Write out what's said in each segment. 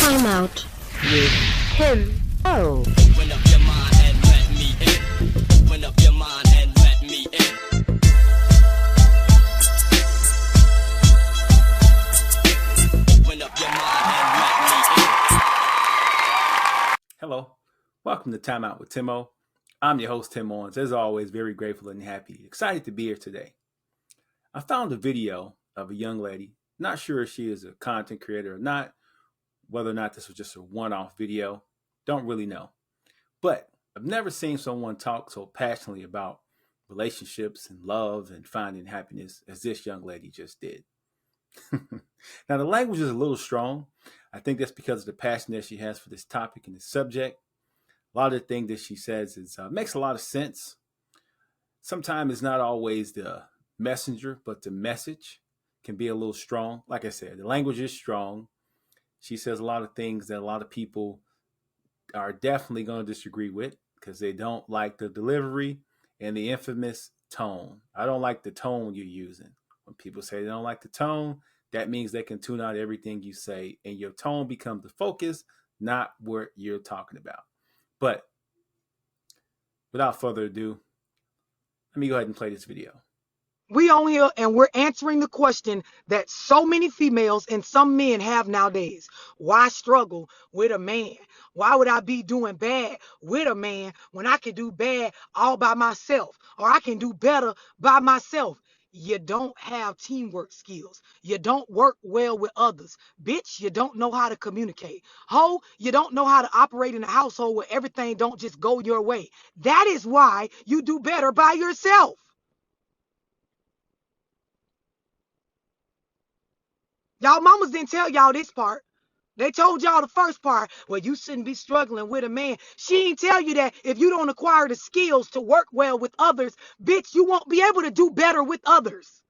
Time out with Tim. Oh. Open up your mind and let me in. Open up your mind and let me in. Open up your mind and let me in. Hello, welcome to Time Out with Timo. I'm your host, Tim Owens. As always, very grateful and happy, excited to be here today. I found a video of a young lady, not sure if she is a content creator or not, whether or not this was just a one-off video, don't really know. But I've never seen someone talk so passionately about relationships and love and finding happiness as this young lady just did. Now, the language is a little strong. I think that's because of the passion that she has for this topic and this subject. A lot of the things that she says makes a lot of sense. Sometimes it's not always the messenger, but the message can be a little strong. Like I said, the language is strong. She says a lot of things that a lot of people are definitely going to disagree with because they don't like the delivery and the infamous tone. I don't like the tone you're using. When people say they don't like the tone, that means they can tune out everything you say and your tone becomes the focus, not what you're talking about. But without further ado, let me go ahead and play this video. We on here and we're answering the question that so many females and some men have nowadays. Why struggle with a man? Why would I be doing bad with a man when I can do bad all by myself? Or I can do better by myself? You don't have teamwork skills. You don't work well with others. Bitch, you don't know how to communicate. Ho, you don't know how to operate in a household where everything don't just go your way. That is why you do better by yourself. Y'all mamas didn't tell y'all this part. They told y'all the first part, well, you shouldn't be struggling with a man. She ain't tell you that if you don't acquire the skills to work well with others, bitch, you won't be able to do better with others.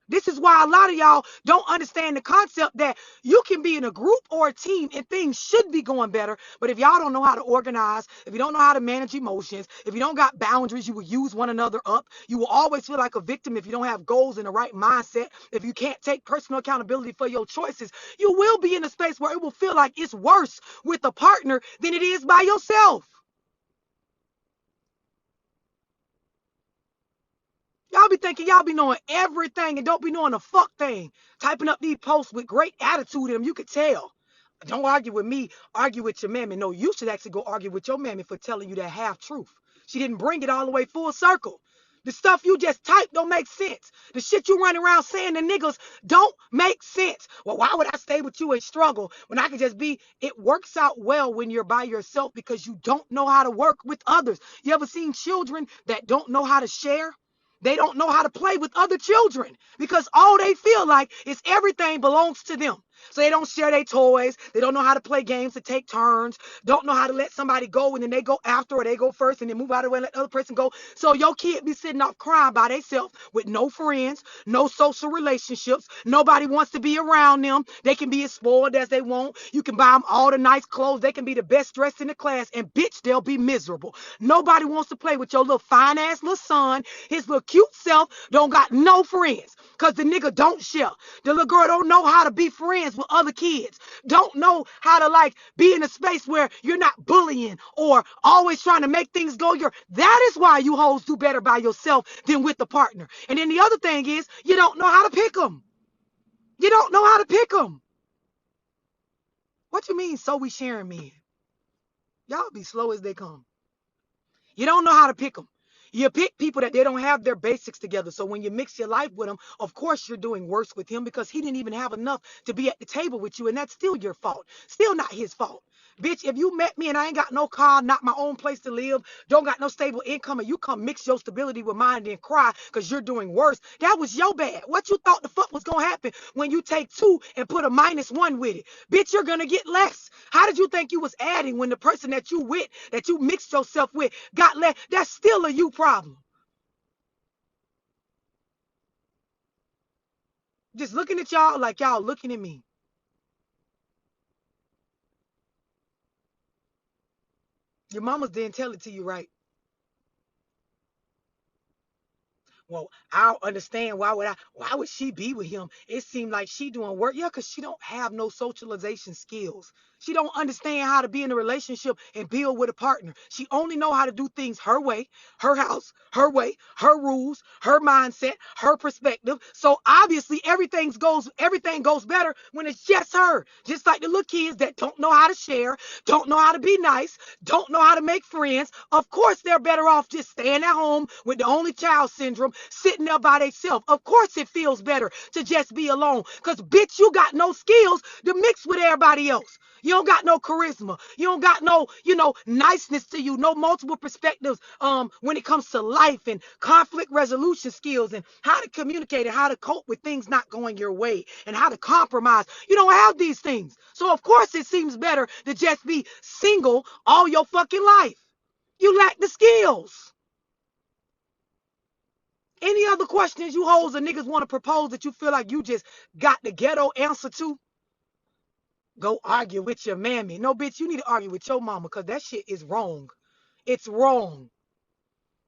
This is why a lot of y'all don't understand the concept that you can be in a group or a team and things should be going better. But if y'all don't know how to organize, if you don't know how to manage emotions, if you don't got boundaries, you will use one another up. You will always feel like a victim if you don't have goals and the right mindset. If you can't take personal accountability for your choices, you will be in a space where it will feel like it's worse with a partner than it is by yourself. Y'all be thinking y'all be knowing everything and don't be knowing a fuck thing. Typing up these posts with great attitude in them, you could tell. Don't argue with me, argue with your mammy. No, you should actually go argue with your mammy for telling you that half truth. She didn't bring it all the way full circle. The stuff you just typed don't make sense. The shit you run around saying to niggas don't make sense. Well, why would I stay with you and struggle when I could just be? It works out well when you're by yourself because you don't know how to work with others. You ever seen children that don't know how to share? They don't know how to play with other children because all they feel like is everything belongs to them. So they don't share their toys. They don't know how to play games to take turns. Don't know how to let somebody go and then they go after or they go first and then move out of the way and let the other person go. So your kid be sitting off crying by themselves with no friends, no social relationships. Nobody wants to be around them. They can be as spoiled as they want. You can buy them all the nice clothes. They can be the best dressed in the class and bitch, they'll be miserable. Nobody wants to play with your little fine ass little son. His little cute self don't got no friends because the nigga don't share. The little girl don't know how to be friends with other kids. Don't know how to like be in a space where you're not bullying or always trying to make things go your. That is why you hoes do better by yourself than with the partner. And then the other thing is you don't know how to pick them. You don't know how to pick them. What you mean? So we sharing men. Y'all be slow as they come. You don't know how to pick them. You pick people that they don't have their basics together. So when you mix your life with them, of course you're doing worse with him because he didn't even have enough to be at the table with you. And that's still your fault. Still not his fault. Bitch, if you met me and I ain't got no car, not my own place to live, don't got no stable income, and you come mix your stability with mine and then cry because you're doing worse, that was your bad. What you thought the fuck was going to happen when you take 2 and put a -1 with it? Bitch, you're going to get less. How did you think you was adding when the person that you with, that you mixed yourself with, got less? That's still a you problem. Just looking at y'all like y'all looking at me. Your mamas didn't tell it to you right. Well, I don't understand why would she be with him? It seemed like she doing work. Yeah, because she don't have no socialization skills. She don't understand how to be in a relationship and build with a partner. She only know how to do things her way, her house, her way, her rules, her mindset, her perspective. So obviously everything goes better when it's just her. Just like the little kids that don't know how to share, don't know how to be nice, don't know how to make friends. Of course, they're better off just staying at home with the only child syndrome, sitting there by themselves. Of course, it feels better to just be alone. Because, bitch, you got no skills to mix with everybody else. You don't got no charisma. You don't got no, niceness to you, no multiple perspectives when it comes to life and conflict resolution skills and how to communicate and how to cope with things not going your way and how to compromise. You don't have these things. So of course it seems better to just be single all your fucking life. You lack the skills. Any other questions you hoes or niggas want to propose that you feel like you just got the ghetto answer to? Go argue with your mammy. No, bitch, you need to argue with your mama because that shit is wrong. It's wrong.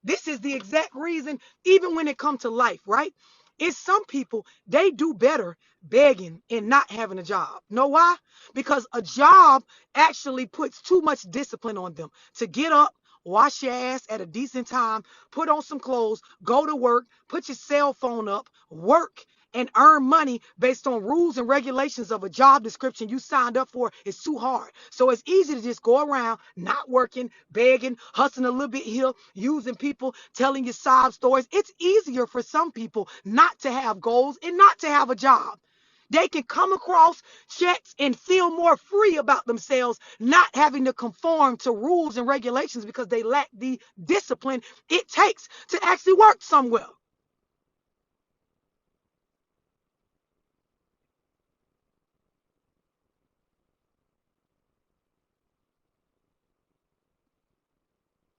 This is the exact reason, even when it comes to life, right? It's some people, they do better begging and not having a job. Know why? Because a job actually puts too much discipline on them to get up, wash your ass at a decent time, put on some clothes, go to work, put your cell phone up, work, and earn money based on rules and regulations of a job description you signed up for is too hard. So it's easy to just go around not working, begging, hustling a little bit here, using people, telling you sob stories. It's easier for some people not to have goals and not to have a job. They can come across checks and feel more free about themselves, not having to conform to rules and regulations because they lack the discipline it takes to actually work somewhere.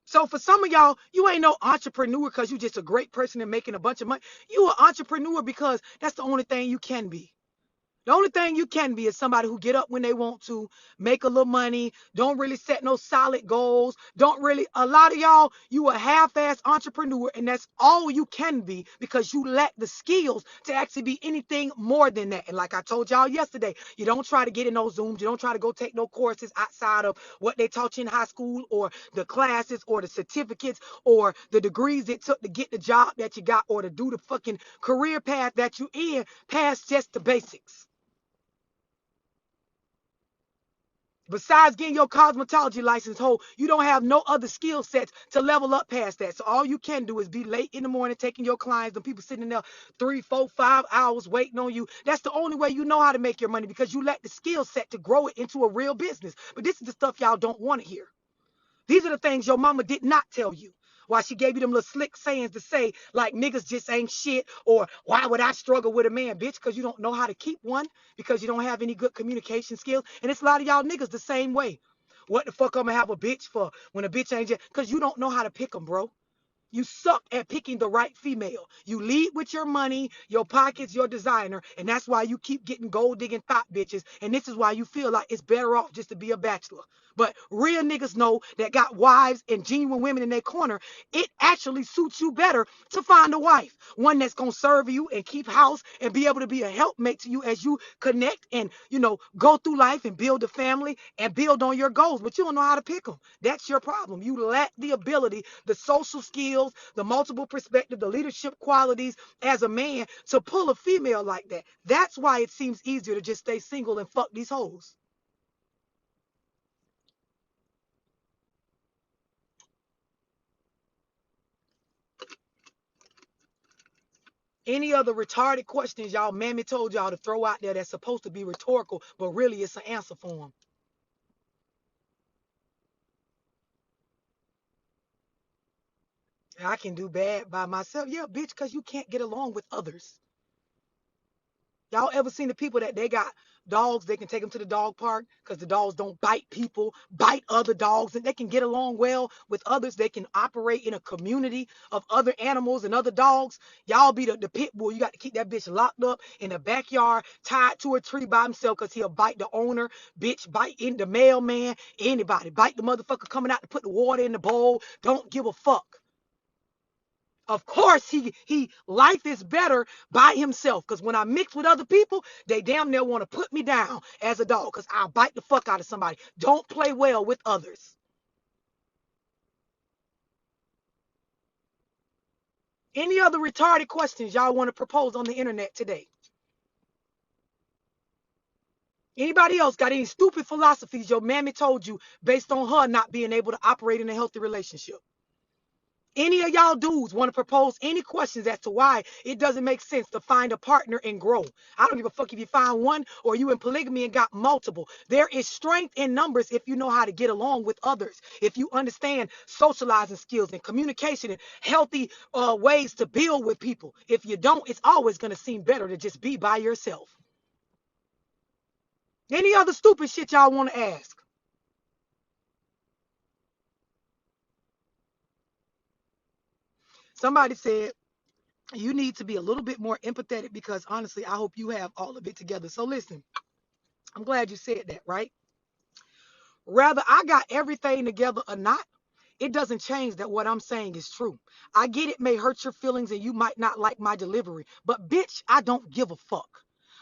So for some of y'all, you ain't no entrepreneur because you just a great person and making a bunch of money. You an entrepreneur because that's the only thing you can be. The only thing you can be is somebody who get up when they want to, make a little money, don't really set no solid goals, don't really, a lot of y'all, you a half-ass entrepreneur, and that's all you can be because you lack the skills to actually be anything more than that. And like I told y'all yesterday, you don't try to get in those Zooms, you don't try to go take no courses outside of what they taught you in high school or the classes or the certificates or the degrees it took to get the job that you got or to do the fucking career path that you in past just the basics. Besides getting your cosmetology license hold, you don't have no other skill sets to level up past that. So all you can do is be late in the morning taking your clients and people sitting there 3, 4, 5 hours waiting on you. That's the only way you know how to make your money because you lack the skill set to grow it into a real business. But this is the stuff y'all don't want to hear. These are the things your mama did not tell you. Why she gave you them little slick sayings to say, like niggas just ain't shit, or why would I struggle with a man, bitch? Because you don't know how to keep one, because you don't have any good communication skills. And it's a lot of y'all niggas the same way. What the fuck I'm gonna have a bitch for when a bitch ain't just, because you don't know how to pick them, bro. You suck at picking the right female. You lead with your money, your pockets, your designer, and that's why you keep getting gold digging thought bitches. And this is why you feel like it's better off just to be a bachelor. But real niggas know that got wives and genuine women in their corner, it actually suits you better to find a wife. One that's gonna serve you and keep house and be able to be a helpmate to you as you connect and go through life and build a family and build on your goals. But you don't know how to pick them. That's your problem. You lack the ability, the social skills, the multiple perspective, the leadership qualities as a man to pull a female like that. That's why it seems easier to just stay single and fuck these hoes. Any other retarded questions y'all mammy told y'all to throw out there that's supposed to be rhetorical, but really it's an answer for them? I can do bad by myself. Yeah, bitch, because you can't get along with others. Y'all ever seen the people that they got dogs, they can take them to the dog park because the dogs don't bite people, bite other dogs, and they can get along well with others. They can operate in a community of other animals and other dogs. Y'all be the pit bull. You got to keep that bitch locked up in the backyard, tied to a tree by himself because he'll bite the owner, bitch, bite in the mailman, anybody. Bite the motherfucker coming out to put the water in the bowl. Don't give a fuck. Of course, life is better by himself. Because when I mix with other people, they damn near want to put me down as a dog. Because I'll bite the fuck out of somebody. Don't play well with others. Any other retarded questions y'all want to propose on the internet today? Anybody else got any stupid philosophies your mammy told you based on her not being able to operate in a healthy relationship? Any of y'all dudes want to propose any questions as to why it doesn't make sense to find a partner and grow? I don't give a fuck if you find one or you in polygamy and got multiple. There is strength in numbers if you know how to get along with others. If you understand socializing skills and communication and healthy ways to build with people. If you don't, it's always going to seem better to just be by yourself. Any other stupid shit y'all want to ask? Somebody said, you need to be a little bit more empathetic because honestly, I hope you have all of it together. So listen, I'm glad you said that, right? Whether I got everything together or not, it doesn't change that what I'm saying is true. I get it may hurt your feelings and you might not like my delivery, but bitch, I don't give a fuck.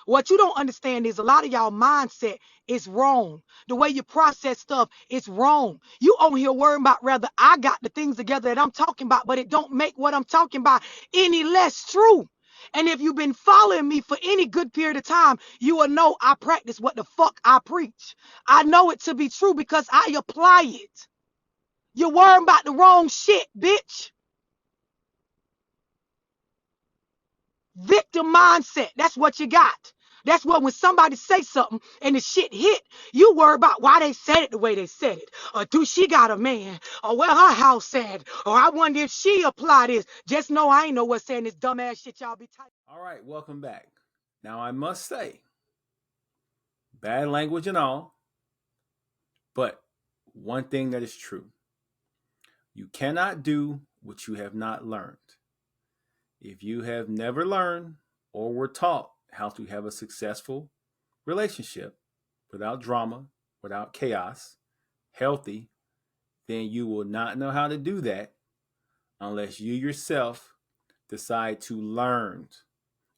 What you don't understand is a lot of y'all mindset is wrong. The way you process stuff is wrong. You on here worrying about whether I got the things together that I'm talking about, but it don't make what I'm talking about any less true. And if you've been following me for any good period of time, you will know I practice what the fuck I preach. I know it to be true because I apply it. You're worrying about the wrong shit, bitch. Victim mindset. That's what you got. That's what when somebody say something and the shit hit, you worry about why they said it the way they said it. Or do she got a man? Or where her house at? Or I wonder if she apply this. Just know I ain't know what's saying this dumbass shit y'all be typing. All right, welcome back. Now I must say, bad language and all, but one thing that is true. You cannot do what you have not learned. If you have never learned or were taught how to have a successful relationship without drama, without chaos, healthy, then you will not know how to do that unless you yourself decide to learn.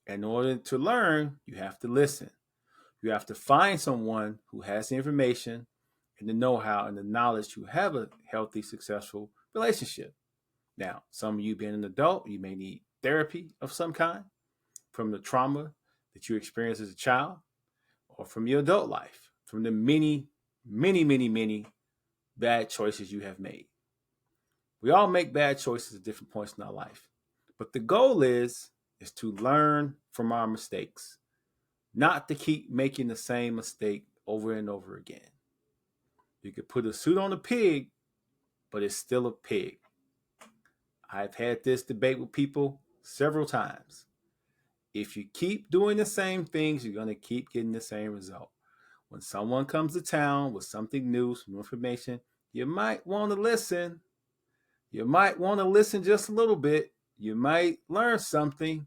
In order to learn, you have to listen. You have to find someone who has the information and the know-how and the knowledge to have a healthy, successful relationship. Now, some of you being an adult, you may need therapy of some kind from the trauma that you experienced as a child or from your adult life, from the many bad choices you have made. We all make bad choices at different points in our life, but the goal is to learn from our mistakes, not to keep making the same mistake over and over again. You could put a suit on a pig, but it's still a pig. I've had this debate with people several times. If you keep doing the same things, you're going to keep getting the same result. When someone comes to town with something new, some new information, you might want to listen. You might want to listen just a little bit. You might learn something,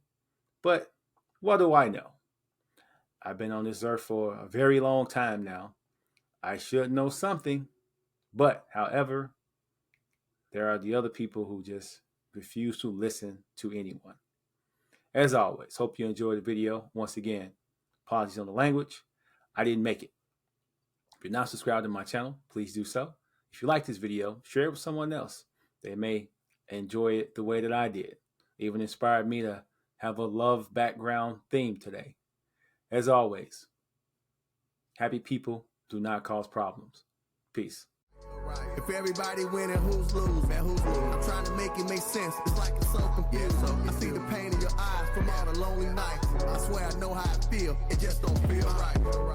but what do I know? I've been on this earth for a very long time now. I should know something, but however, there are the other people who just refuse to listen to anyone. As always, hope you enjoyed the video. Once again, apologies on the language. I didn't make it. If you're not subscribed to my channel, please do so. If you like this video, share it with someone else. They may enjoy it the way that I did. It even inspired me to have a love background theme today. As always, happy people do not cause problems. Peace. If everybody winning, who's losing? Man, who's losing? I'm trying to make it make sense. It's like it's so confusing. I see the pain in your eyes from all the lonely nights. I swear I know how I feel. It just don't feel right.